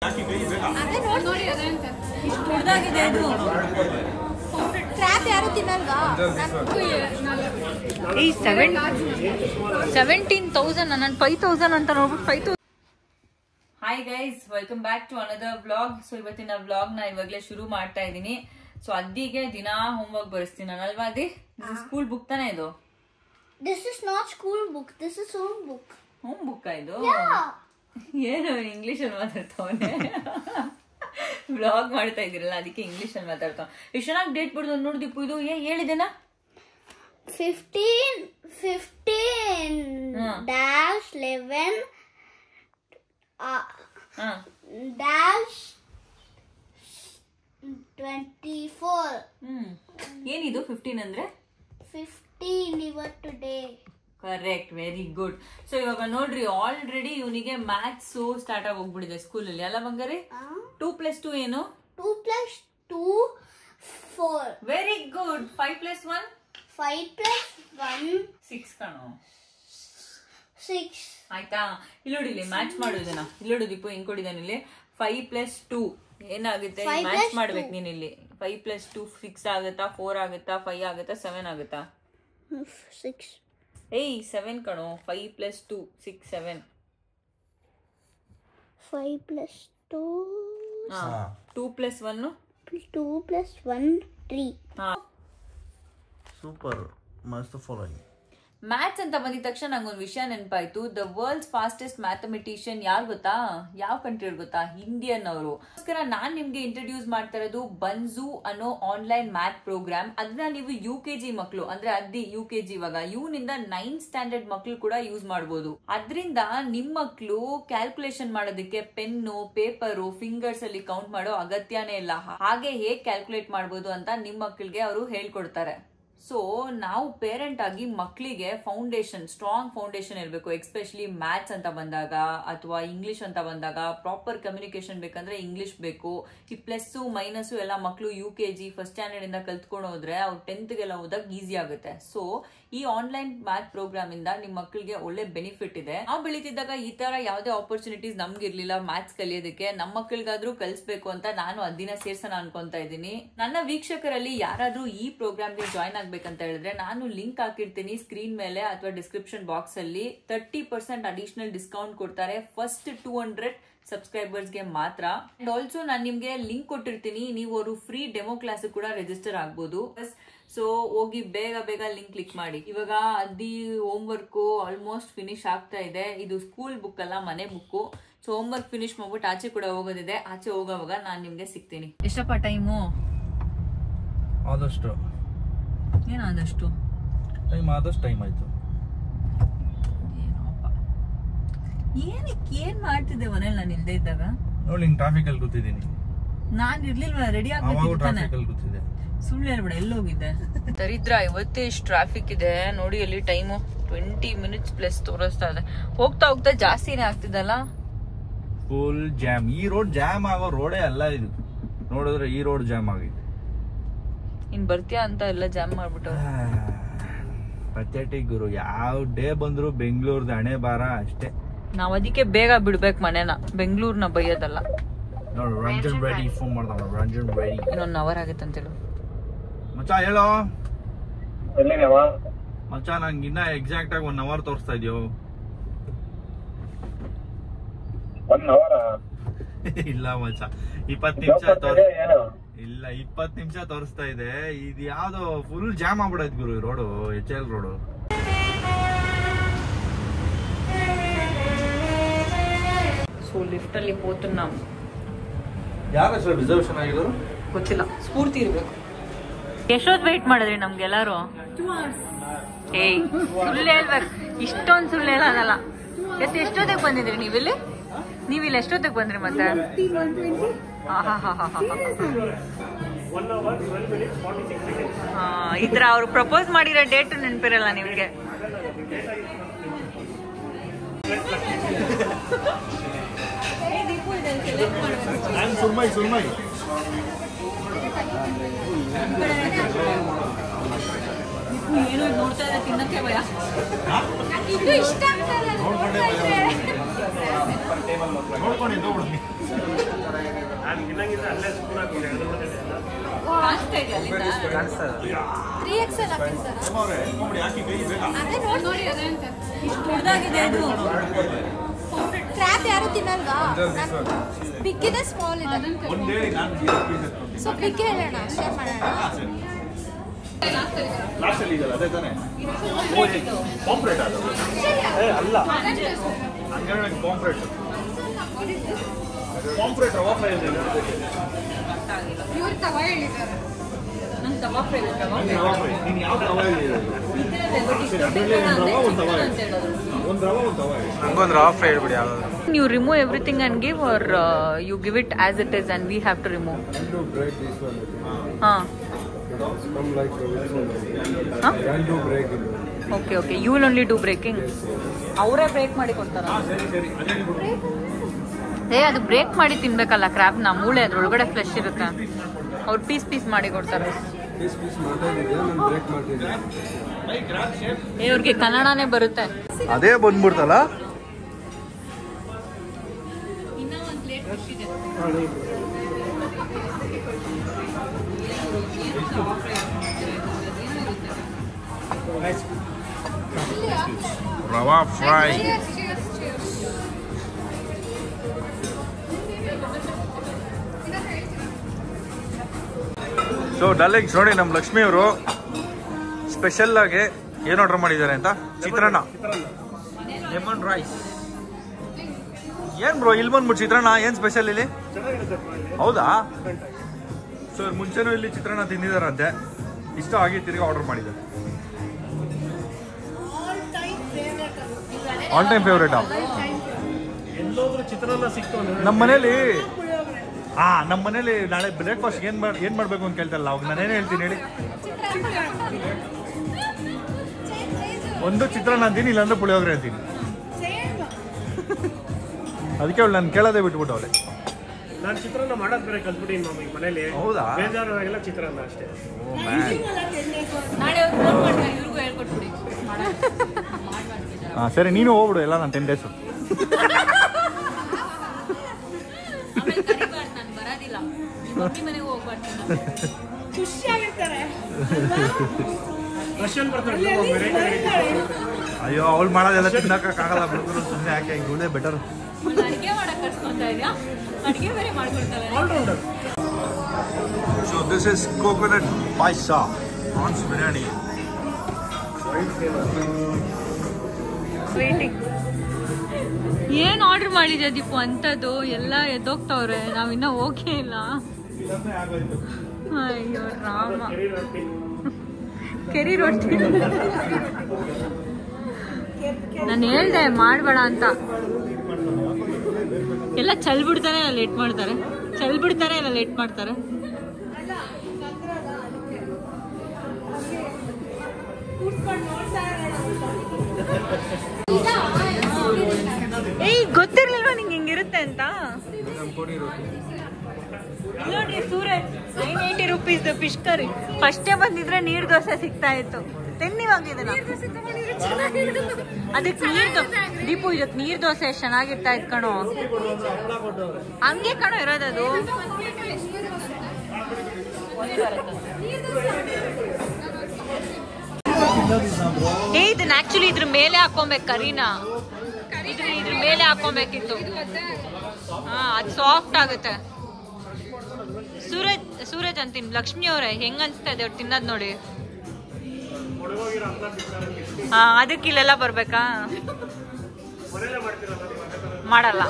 17,000 ನಾನು 5,000 ಅಂತ ನೋಡ್ಬಿಟ್ಟು 5,000. Hi guys, welcome back to another vlog. So ಇವತ್ತಿನ ವ್ಲಾಗ್ ನ ಇವಾಗಲೇ ಶುರು ಮಾಡ್ತಾ ಇದ್ದೀನಿ. ಸೊ ಅದ್ದಿಗೆ ದಿನಾ ಹೋಮ್ವರ್ಕ್ ಬರೆಸ್ತೀನಿ ಅಲ್ವಾ ಅದಿ? ಸ್ಕೂಲ್ ಬುಕ್ ತಾನೇ ಇದು? This is not school book, this is home book. Home book ಇದು? ಏನು ಇಂಗ್ಲಿಷ್ ಅಲ್ಲಿ ಮಾತಾಡ್ತಾವನೆ? ವ್ಲಾಗ್ ಮಾಡ್ತಾ ಇದ್ದೀರಲ್ಲ ಅದಕ್ಕೆ ಇಂಗ್ಲಿಷ್ ಅಲ್ಲಿ ಮಾತಾಡ್ತಾವ. ಎಷ್ಟು ಚೆನ್ನಾಗಿ ಡೇಟ್ ಬಿಡ್ದು ನೋಡ್ದಿಪ್ಪು. ಇದು ಹೇಳಿದೆನಾ? 15-11-24. ಏನಿದು 15 ಅಂದ್ರೆ? 15 ಇವರ್ ಟುಡೇ. Correct, very good. ಸೊ ಇವಾಗ ನೋಡ್ರಿ, ಆಲ್ರೆಡಿ ಇವನಿಗೆ ಮ್ಯಾಥ್ಸ್ ಸ್ಟಾರ್ಟ್ ಆಗಿ ಹೋಗ್ಬಿಟ್ಟಿದೆ ಸ್ಕೂಲಲ್ಲಿ ಅಲ್ಲ ಬಂಗಾರಿ? 2 + 2 ಏನು? 2 + 2 4. Very good. 5 + 1? 5 + 1 6 ಕಣೋ. 6 ಆಯ್ತಾ? ಇಲ್ಲಿ ನೋಡಿ, ಇಲ್ಲಿ ಮ್ಯಾಚ್ ಮಾಡೋದನ್ನ ಇಲ್ಲಿ ನೋಡಿ ದೀಪು ಹೆಂಗ್ ಕೊಡಿದಾನೆ ಇಲ್ಲಿ. 5 + 2 ಏನಾಗುತ್ತೆ? ಮ್ಯಾಚ್ ಮಾಡ್ಬೇಕು ನೀನ್ ಇಲ್ಲಿ. 5 + 2 6 ಆಗುತ್ತಾ, 4 ಆಗುತ್ತಾ, 5 ಆಗುತ್ತಾ, 7 ಆಗುತ್ತಾ? 6. 7 ಕಣೋ. 5 + 2 6 7. 5 + 2 2 + 1 2 + 1 3. ಸೂಪರ್, ಮಸ್ತ್ ಫಾಲೋಯಿಂಗ್. ಮ್ಯಾಥ್ಸ್ ಅಂತ ಬಂದಿದ ತಕ್ಷಣ ನಂಗೊಂದು ವಿಷಯ ನೆನಪಾಯ್ತು. ದ ವರ್ಲ್ಡ್ಸ್ ಫಾಸ್ಟೆಸ್ಟ್ ಮ್ಯಾಥಮೆಟಿಷಿಯನ್ ಯಾರು ಗೊತ್ತಾ? ಯಾವ ಕಂಟ್ರಿ ಗೊತ್ತಾ? ಇಂಡಿಯನ್ ಅವರು. ಅದಕ್ಕೋಸ್ಕರ ನಾನ್ ನಿಮ್ಗೆ ಇಂಟ್ರೊಡ್ಯೂಸ್ ಮಾಡ್ತಾ ಇರೋದು ಬನ್ಝು ಅನ್ನೋ ಆನ್ಲೈನ್ ಮ್ಯಾಥ್ ಪ್ರೋಗ್ರಾಮ್. ಅದನ್ನ ನೀವು UKG ಮಕ್ಕಳು ಅಂದ್ರೆ ಅದ್ದಿ UKG ಇವಾಗ ಇವನಿಂದ 9th ಸ್ಟ್ಯಾಂಡರ್ಡ್ ಮಕ್ಕಳು ಕೂಡ ಯೂಸ್ ಮಾಡಬಹುದು. ಅದರಿಂದ ನಿಮ್ ಮಕ್ಕಳು ಕ್ಯಾಲ್ಕುಲೇಷನ್ ಮಾಡೋದಕ್ಕೆ ಪೆನ್ನು, ಪೇಪರು, ಫಿಂಗರ್ಸ್ ಅಲ್ಲಿ ಕೌಂಟ್ ಮಾಡೋ ಅಗತ್ಯನೇ ಇಲ್ಲ. ಹಾಗೆ ಹೇಗ್ ಕ್ಯಾಲ್ಕುಲೇಟ್ ಮಾಡಬಹುದು ಅಂತ ನಿಮ್ ಮಕ್ಕಳಿಗೆ ಅವರು ಹೇಳ್ಕೊಡ್ತಾರೆ. ಸೊ ನಾವು ಪೇರೆಂಟ್ ಆಗಿ ಮಕ್ಕಳಿಗೆ ಸ್ಟ್ರಾಂಗ್ ಫೌಂಡೇಶನ್ ಇರಬೇಕು. ಎಸ್ಪೆಷಲಿ ಮ್ಯಾಥ್ಸ್ ಅಂತ ಬಂದಾಗ ಅಥವಾ ಇಂಗ್ಲಿಷ್ ಅಂತ ಬಂದಾಗ ಪ್ರಾಪರ್ ಕಮ್ಯುನಿಕೇಶನ್ ಬೇಕಂದ್ರೆ ಇಂಗ್ಲಿಷ್ ಬೇಕು. ಈ ಪ್ಲಸ್ ಮೈನಸ್ ಎಲ್ಲ ಮಕ್ಕಳು UKG ಫಸ್ಟ್ ಸ್ಟ್ಯಾಂಡರ್ಡ್ ಇಂದ ಕಲ್ತ್ಕೊಂಡು ಹೋದ್ರೆ ಅವ್ರು 10th ಗೆಲ್ಲ ಹೋದಾಗ ಈಸಿ ಆಗುತ್ತೆ. ಸೊ ಈ ಆನ್ಲೈನ್ ಮ್ಯಾಥ್ ಪ್ರೋಗ್ರಾಮ್ ಇಂದ ನಿಮ್ ಮಕ್ಕಳಿಗೆ ಒಳ್ಳೆ ಬೆನಿಫಿಟ್ ಇದೆ. ನಾವು ಬೆಳೀತಿದ್ದಾಗ ಈ ತರ ಯಾವುದೇ ಆಪರ್ಚುನಿಟೀಸ್ ನಮ್ಗೆ ಇರ್ಲಿಲ್ಲ ಮ್ಯಾಥ್ಸ್ ಕಲಿಯೋದಕ್ಕೆ. ನಮ್ಮ ಮಕ್ಕಳಿಗಾದ್ರೂ ಕಲಿಸ್ಬೇಕು ಅಂತ ನಾನು ಅದಿನ ಸೇರ್ಸೋಣ ಅನ್ಕೊಂತ ಇದ್ದೀನಿ. ನನ್ನ ವೀಕ್ಷಕರಲ್ಲಿ ಯಾರಾದ್ರೂ ಈ ಪ್ರೋಗ್ರಾಮ್ಗೆ ಜಾಯ್ನ್ ಆಗ್ಬೇಕಂತ ಹೇಳಿದ್ರೆ ನಾನು ಲಿಂಕ್ ಹಾಕಿರ್ತೀನಿ ಸ್ಕ್ರೀನ್ ಮೇಲೆ ಅಥವಾ ಡಿಸ್ಕ್ರಿಪ್ಷನ್ ಬಾಕ್ಸ್ ಅಲ್ಲಿ. 30% ಅಡಿಷನಲ್ ಡಿಸ್ಕೌಂಟ್ ಕೊಡ್ತಾರೆ ಫಸ್ಟ್ 200 ಸಬ್ಸ್ಕ್ರೈಬರ್ಸ್ಗೆ ಮಾತ್ರ. ಅಂಡ್ ಆಲ್ಸೋ ನಾನು ನಿಮ್ಗೆ ಲಿಂಕ್ ಕೊಟ್ಟಿರ್ತೀನಿ, ನೀವು ಅವರು ಫ್ರೀ ಡೆಮೋ ಕ್ಲಾಸ್ ಕೂಡ ರಿಜಿಸ್ಟರ್ ಆಗ್ಬೋದು. ಸೊ ಹೋಗಿ ಬೇಗ ಲಿಂಕ್ ಕ್ಲಿಕ್ ಮಾಡಿ. ಇವಾಗ ಅದಿ ಹೋಮ್ ವರ್ಕ್ ಆಲ್ಮೋಸ್ಟ್ ಫಿನಿಶ್ ಆಗ್ತಾ ಇದೆ. ಇದು ಸ್ಕೂಲ್ ಬುಕ್ ಅಲ್ಲ, ಮನೆ book. So home work finish ಮಾಡ್ಬಿಟ್ಟು ಆಚೆ ಕೂಡ ಹೋಗೋದಿದೆ. ಆಚೆ ಹೋಗೋವಾಗ ನಾನು ನಿಮ್ಗೆ ಸಿಗ್ತೀನಿ. ಎಷ್ಟಪ್ಪ ಟೈಮು? ಆದಷ್ಟು ಏನಾದಷ್ಟು ಟೈಮ್ ಆಯ್ತು. ಏನಕ್ಕೆ ಏನ್ ಮಾಡ್ತಿದ್ದೆ ಮನೇಲಿ ನಾನು ಇಲ್ದೇ ಇದ್ದಾಗ? ನೋಡಿ, ಟ್ರಾಫಿಕ್ ಅಲ್ಲಿ ಕೂತಿದ್ದೀನಿ. ನಾನ್ ಇರ್ಲಿಲ್ವ, ರೆಡಿ ಆಗ್ತಿದ್ದೆ. ಸುಳ್ಳು ಹೇಳ್ಬೇಡ, ಎಲ್ಲೋಗಿದ್ದೆ? ದರಿದ್ರ, ಇವತ್ತೇ ಇಷ್ಟು ಟ್ರಾಫಿಕ್ ಇದೆ ನೋಡಿ. ಅಲ್ಲಿ ಟೈಮು 20 minutes ಪ್ಲಸ್ ತೋರಿಸ್ತಾ ಇದೆ. ಹೋಗ್ತಾ ಜಾಸ್ತಿನೇ ಆಗ್ತಿದಲ್ಲ. Full jam. ಈ ರೋಡ್ ಜಾಮ್ ಆಗೋ ರೋಡೇ ಅಲ್ಲ ಇದು. ನೋಡಿದ್ರೆ ಈ ರೋಡ್ ಜಾಮ್ ಆಗಿದೆ. ಇನ್ ಬರ್ತೀಯಾ ಅಂತ ಎಲ್ಲ ಜಾಮ್ ಮಾಡ್ಬಿಟ್ಟು. ಪಥೆಟಿಕ್ ಗುರು. ಯಾವ ಡೇ ಬಂದ್ರು ಬೆಂಗಳೂರ್ದು ಹಣೆ ಬಾರ ಅಷ್ಟೇ. ನಾವ್ ಅದಕ್ಕೆ ಬೇಗ ಬಿಡ್ಬೇಕು ಮನೇನ, ಬೆಂಗಳೂರ್ನ ಬೈಯೋದಲ್ಲ. ನೋಡು, ರಂಜನ್ ರೆಡಿ ಫೋನ್ ಮಾಡ್ದ. ರಂಜನ್ ರೆಡಿ. ಇನ್ನೊಂದು ಅವರ್ ಆಗತ್ತೆ ಅಂತೇಳು. ಮಚ್ಚ ಹೇಳೋ. ಮಚ್ಚ ನಂಗೆ ಇನ್ನ ಎಕ್ಸಾಕ್ಟ್ ಆಗಿ 1 hour ತೋರಿಸ್ತಾ ಇದೆಯೋ? 1 hour? ಇಲ್ಲ ಮಚ್ಚ, 20 ನಿಮಿಷ ತೋರಿಸ್ತಾ ಇದೆ. ಇದು ಯಾವ್ದೋ ಫುಲ್ ಜಾಮ್ ಆಗ್ಬಿಡೈತ್ ಗುರು road, HL road. So lift ಅಲ್ಲಿ ಹೋತು ನಾವು. ಯಾರ ರಿಸರ್ವೇಶನ್ ಆಗಿದ್ರು ಗೊತ್ತಿಲ್ಲ, ಸ್ಫೂರ್ತಿ ಇರ್ಬೇಕು. ಎಷ್ಟೊತ್ತು ವೇಟ್ ಮಾಡಿದ್ರಿ ನಮ್ಗೆಲ್ಲಾರು? ಸುಳ್ಳು ಹೇಳ್ಬೇಕು, ಇಷ್ಟೊಂದು ಸುಳ್ಳು ಹೇಳೋದಲ್ಲ. ಎಷ್ಟೊತ್ತಿಗೆ ಬಂದಿದ್ರಿ ನೀವಿಲ್ಲಿ ಎಷ್ಟೊತ್ತಿಗೆ ಬಂದ್ರಿ ಮತ್ತೆ? ಇದ್ರ ಅವ್ರು ಪ್ರಪೋಸ್ ಮಾಡಿರೋ ಡೇಟ್ ನೆನಪಿರಲ್ಲ ನಿಮ್ಗೆ. ಏನೋ ನೋಡ್ತಾ ಇದ್ರೆ ತಿನ್ನಕ್ಕೆ ಭಯ. ಇದು ಇಷ್ಟ ಆಗ್ತದೆ. ಕಾಣಿಸ್ತಾ ಇದೆಯಾ ಅಲ್ಲಿಂದ? 3XL ಹಾಕಿಲ್ಲ ಸರ್. ಅದೇ ನೋಡಿ ಇಷ್ಟು ಉದ್ದಾಗಿದೆ ಅದು. ಕ್ರ್ಯಾಪ್ ಯಾರು ತಿನ್ನಲ್ವಾ? ಬಿಗ್ ಇದೆ, ಸ್ಮಾಲ್ ಇದೆ. ಸೊ ಬಿಗ್ ಹೇಳೋಣ, ಶೇರ್ ಮಾಡೋಣ. ಅಲ್ಲ ನಂಗೆ ತವಾ fry You remove everything and give, or you give it as it is and we have to remove? Do break this one. Come like this one. I'll do break in it. Okay. You will only do breaking? ಅವರೇ break ಮಾಡಿ ಕೊಡ್ತಾರ? ಅದು break ಮಾಡಿ ತಿನ್ಬೇಕಲ್ಲ ಕ್ರ್ಯಾಬ್ನ, ಮೂಳೆ ಅದ್ರೊಳಗಡೆ flesh ಇರುತ್ತೆ. ಅವ್ರು piece ಮಾಡಿ ಕೊಡ್ತಾರೆ. ಇವ್ರಿಗೆ ಕನ್ನಡನೇ ಬರುತ್ತೆ. ಅದೇ ಬಂದ್ಬಿಡ್ತಲ್ಲ. ಇನ್ನೂ ಒಂದು ಪ್ಲೇಟ್ ಫಿಶ್ ಇದೆ. ರವಾ ಫ್ರೈ. ಸೊ ಡಾರ್ಲಿಂಗ್ಸ್ ನೋಡಿ, ನಮ್ಮ ಲಕ್ಷ್ಮಿ ಅವರು ಸ್ಪೆಷಲ್ ಆಗಿ ಏನು ಆರ್ಡರ್ ಮಾಡಿದ್ದಾರೆ ಅಂತ, ಚಿತ್ರಾನ್ನ, ಲೆಮನ್ ರೈಸ್. ಏನ್ ಬ್ರೋ ಇಲ್ಲಿ ಬಂದ್ಬಿಟ್ಟು ಚಿತ್ರಾನ್ನ ಏನ್ ಸ್ಪೆಷಲ್ ಇಲ್ಲಿ? ಹೌದಾ? ಸೊ ಮುಂಚೆನೂ ಇಲ್ಲಿ ಚಿತ್ರಾನ್ನ ತಿಂದಿದಾರಂತೆ, ಇಷ್ಟ ಆಗಿ ತಿರ್ಗಿ ಆರ್ಡರ್ ಮಾಡಿದ್ದಾರೆ. ಆಲ್ ಟೈಮ್ ಫೇವ್ರೇಟಾ? ನಮ್ಮ ಮನೇಲಿ ನಾಳೆ ಬ್ರೇಕ್ಫಾಸ್ಟ್ ಏನ್ ಮಾಡ್ಬೇಕು ಅಂತ ಕೇಳ್ತಾರಲ್ಲ, ಅವಾಗ ನಾನೇನು ಹೇಳ್ತೀನಿ ಹೇಳಿ? ಒಂದು ಚಿತ್ರಾನ್ನ ಅಂತೀನಿ, ಇಲ್ಲಾಂದ್ರೆ ಪುಳಿಯೋಗರೆ ಅಂತೀನಿ. ಅದಕ್ಕೆ ಅವಳು ನಾನು ಕೇಳೋದೇ ಬಿಟ್ಬಿಟ್ಟು ಅವಳೆ. ನಾನು ಚಿತ್ರಾನ್ನ ಮಾಡೋದು ಬೇರೆ ಕಲ್ತ್ಬಿಟ್ಟಿನಿ ಮಮ್ಮಿ ಮನೇಲಿ. ಹೌದಾ? ಬೇಜಾರಾಗೆಲ್ಲ ಚಿತ್ರಾನ್ನ ಅಷ್ಟೇ. ನಾಳೆ ಅವ್ರು ಫೋನ್ ಮಾಡ್ತಾರೆ, ಇವ್ರಿಗೂ ಹೇಳ್ಕೊಟ್ಬಿಡಿ. ಹಾಂ ಸರಿ, ನೀನು ಹೋಗ್ಬಿಡು ಎಲ್ಲ ನಾನು 10 ಡೇಸು. ಆಮೇಲೆ ಕರಿಬಾರ್ದು, ನಾನು ಬರೋದಿಲ್ಲ. ನಿಮ್ಮ ಮಮ್ಮಿ ಮನೆಗೆ ಹೋಗ್ಬಾರ್ದು. ರಷ್ಯನ್ ಬರ್ತಾರೆ. ಅಯ್ಯೋ, ಅವಳು ಮಾಡೋದೆಲ್ಲ ತಿನ್ನಕ್ಕಾಗಲ್ಲ ಬಿಡ್ತಾರೆ, ಸುಮ್ಮನೆ ಯಾಕೆ ಇವಳೇ ಬೆಟರ್. ಅಡುಗೆ ಮಾಡಕ್ಕೆ ಕರ್ಸ್ಕೊತಾ ಇದೆಯಾ? ಅಡುಗೆ ಬೇರೆ ಮಾಡ್ಕೊಡ್ತಾರೆ. All rounder. So this is coconut payasa, prawns biryani. Waiting. ಏನು ಆರ್ಡರ್ ಮಾಡಿದ್ಯಾ ದೀಪು ಅಂಥದ್ದು? ಎಲ್ಲ ಎದ್ದೋಗ್ತವ್ರೆ, ನಾವಿನ್ನ ಓಕೆ ಇಲ್ಲ. ಅಯ್ಯೋ ರಾಮ. ಕೆರಿ ರೊಟ್ಟಿ. ನಾನು ಹೇಳ್ದೆ ಮಾಡಬೇಡ ಅಂತ. ಎಲ್ಲ ಚಲ್ಬಿಡ್ತಾನೆ ಇಲ್ಲ ಲೇಟ್ ಮಾಡ್ತಾರೆ. ಏಯ್, ಗೊತ್ತಿರ್ಲಿಲ್ವಾ ನಿಂಗೆ ಹಿಂಗಿರುತ್ತೆ ಅಂತ? ನೋಡ್ರಿ, ಸೂರಜ್ 980 ರೂಪೀಸ್ ಫಿಶ್ ಕರಿ. ಫಸ್ಟೇ ಬಂದಿದ್ರೆ ನೀರ್ ದೋಸೆ ಸಿಗ್ತಾ ಇತ್ತು. ತೆನ್ನಿವಾಗಿದೆ. ಅದಕ್ಕೆ ದೀಪು, ಇದಕ್ಕೆ ನೀರ್ ದೋಸೆ ಎಷ್ಟು ಚೆನ್ನಾಗಿರ್ತಾ ಇತ್ತು ಕಣೋ. ಹಂಗೆ ಕಣೋ ಇರೋದದು. ಇದನ್ನ ಆಕ್ಚುಲಿ ಇದ್ರ ಮೇಲೆ ಹಾಕೊಬೇಕು ಕರಿನ. ಇದ್ರ ಮೇಲೆ ಹಾಕೊಬೇಕಿತ್ತು. ಹಾ, ಅದು ಸಾಫ್ಟ್ ಆಗುತ್ತೆ. ಸೂರಜ್ ಅಂತೀನಿ, ಲಕ್ಷ್ಮಿ ಅವರೇ ಹೆಂಗ ಅನ್ಸ್ತಾ ಇದೆ ಅವ್ರು ತಿನ್ನೋದ್ ನೋಡಿ? ಹಾ, ಅದಕ್ಕೆ ಇಲ್ಲೆಲ್ಲ ಬರ್ಬೇಕಾ? ಮಾಡಲ್ಲ.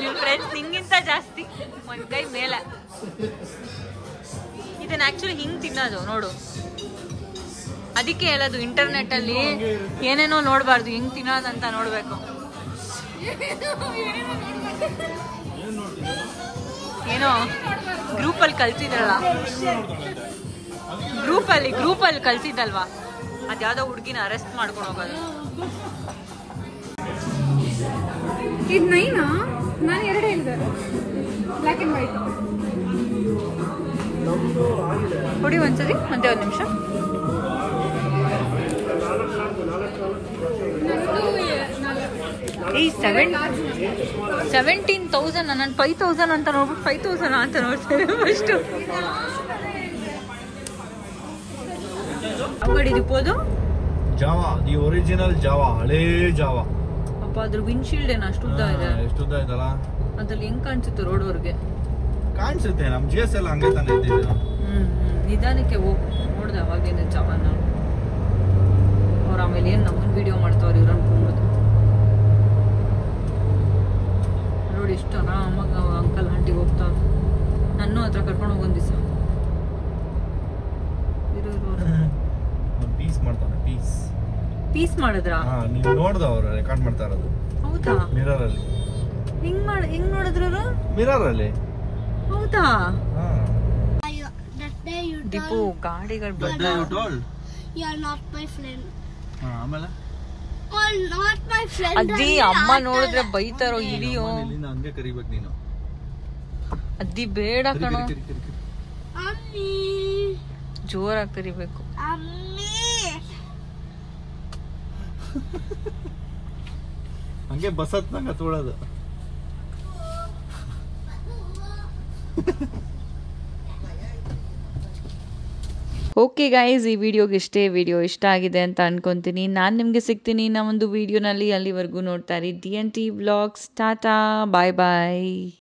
ನಿಮ್ ಫ್ರೆಂಡ್ಸ್ ನಿಂಗಿಂತ ಜಾಸ್ತಿ, ಒಂದ್ ಕೈ ಮೇಲೆ. ಇದನ್ನ ಆಕ್ಚುಲಿ ಹಿಂಗ್ ತಿನ್ನೋದು ನೋಡು. ಅದಕ್ಕೆ ಹೇಳೋದು ಇಂಟರ್ನೆಟ್ ಅಲ್ಲಿ ಏನೇನೋ ನೋಡ್ಬಾರ್ದು, ಹಿಂಗ್ ತಿನ್ನೋದಂತ ನೋಡ್ಬೇಕು. ಏನೋ ಗ್ರೂಪಲ್ಲಿ ಕಲ್ಸಿದ್ರಲ್ಲ, ಗ್ರೂಪಲ್ಲಿ ಕಲ್ಸಿದ್ದಲ್ವಾ, ಅದ್ಯಾವುದೋ ಹುಡುಗಿನ ಅರೆಸ್ಟ್ ಮಾಡ್ಕೊಂಡು ಹೋಗೋದು. ಇದು 9 ನಾನು 2 ಹೇಳಿದೆ, ಬ್ಲ್ಯಾಕ್ ಆ್ಯಂಡ್ ವೈಟ್. ಕೊಡಿ ಒಂದ್ಸರಿ, ಮತ್ತೆ ಒಂದು ನಿಮಿಷ. ಈ 17,000 ನಾನು 5,000 ಅಂತ ನೋಡ್ಬಿಟ್ಟು 5,000 ಅಂತ ನೋಡ್ತಾರೆ ಫಸ್ಟು. ಅಂಗಡಿ ಇರ್ಬೋದು ಜಾವಾ, ದಿ ಒರಿಜಿನಲ್ ಜಾವಾ, ಹಳೇ ಜಾವಾ. ಅಪ್ಪ ಅದ್ರ ವಿಂಡ್ಶೀಲ್ಡ್ ಏನು ಅಷ್ಟು ಉದ್ದ ಇದೆ. ಎಷ್ಟು ಉದ್ದ ಇದಲ್ಲ ಅದ್ರಲ್ಲಿ ಹೆಂಗ್ ಕಾಣಿಸುತ್ತೆ ರೋಡ್ವರೆಗೆ ಕಾಣಿಸುತ್ತೆ. ನಮ್ GS ಎಲ್ಲ ಹಂಗೆ ತಾನೆ ಇದ್ದಿದ್ದು. ನಿಧಾನಕ್ಕೆ ಹೋಗಿ ನೋಡ್ದೆ ಅವಾಗೇನೆ ಜಾವನ ಅವ್ರು. ಆಮೇಲೆ ಏನ್ ನಮ್ಮನ್ ವಿಡಿಯೋ ಮಾಡ್ತಾವ್ರ ಇವ್ರು ಅನ್ಕೊಂಬೋದು. ನೋಡಿ ಎಷ್ಟು ಆರಾಮಾಗ ಅಂಕಲ್ ಆಂಟಿಗೆ ಹೋಗ್ತಾವ. ನನ್ನ ಹತ್ರ ಕರ್ಕೊಂಡು ಹೋಗಿ ಒಂದ್ ದಿವಸ ಪೀಸ್ ಮಾಡ್ತಾನೆ. ಪೀಸ್ ಮಾಡಿದ್ರ? ನೀವು ನೋಡ್ದ ಅವ್ರು ರೆಕಾರ್ಡ್ ಮಾಡ್ತಾ ಇರೋದು. ಹೌದಾ? ಮಿರರ್ ಅಲ್ಲಿ. ಹೆಂಗ್ ನೋಡಿದ್ರು? ಮಿರರ್ ಅಲ್ಲಿ. ಹೌದಾ? That day you ದೀಪು ಗಾಡಿಗಳು you are not my friend. ಆಮೇಲೆ Oh, not my friend. ಅದ್ದಿ ಅಮ್ಮ ನೋಡಿದ್ರೆ ಬೈತಾರೋ ಇಳಿಯೋ. ಹಂಗೆ ಕರಿಬೇಕು ನೀನು. ಅದ್ದಿ ಬೇಡ ಕಣೋ, Ammi. ಜೋರಾಗಿ ಕರಿಬೇಕು. Ammi. ಹಂಗೆ ಬಸ್ ಹತ್ನಂಗ ತೊಳೋದು. ಓಕೆ ಗೈಸ್, ಈ ವಿಡಿಯೋಗೆ ವಿಡಿಯೋ ಇಷ್ಟ ಆಗಿದೆ ಅಂತ ಅನ್ಕೊಂತೀನಿ. ನಾನು ನಿಮಗೆ ಸಿಗ್ತೀನಿ ನಾ ಒಂದು ವಿಡಿಯೋನಲ್ಲಿ. ಅಲ್ಲಿವರೆಗೂ ನೋಡ್ತಾ ಇರಿ DNT ವ್ಲಾಗ್ಸ್. ಟಾಟಾ, ಬಾಯ್ ಬಾಯ್.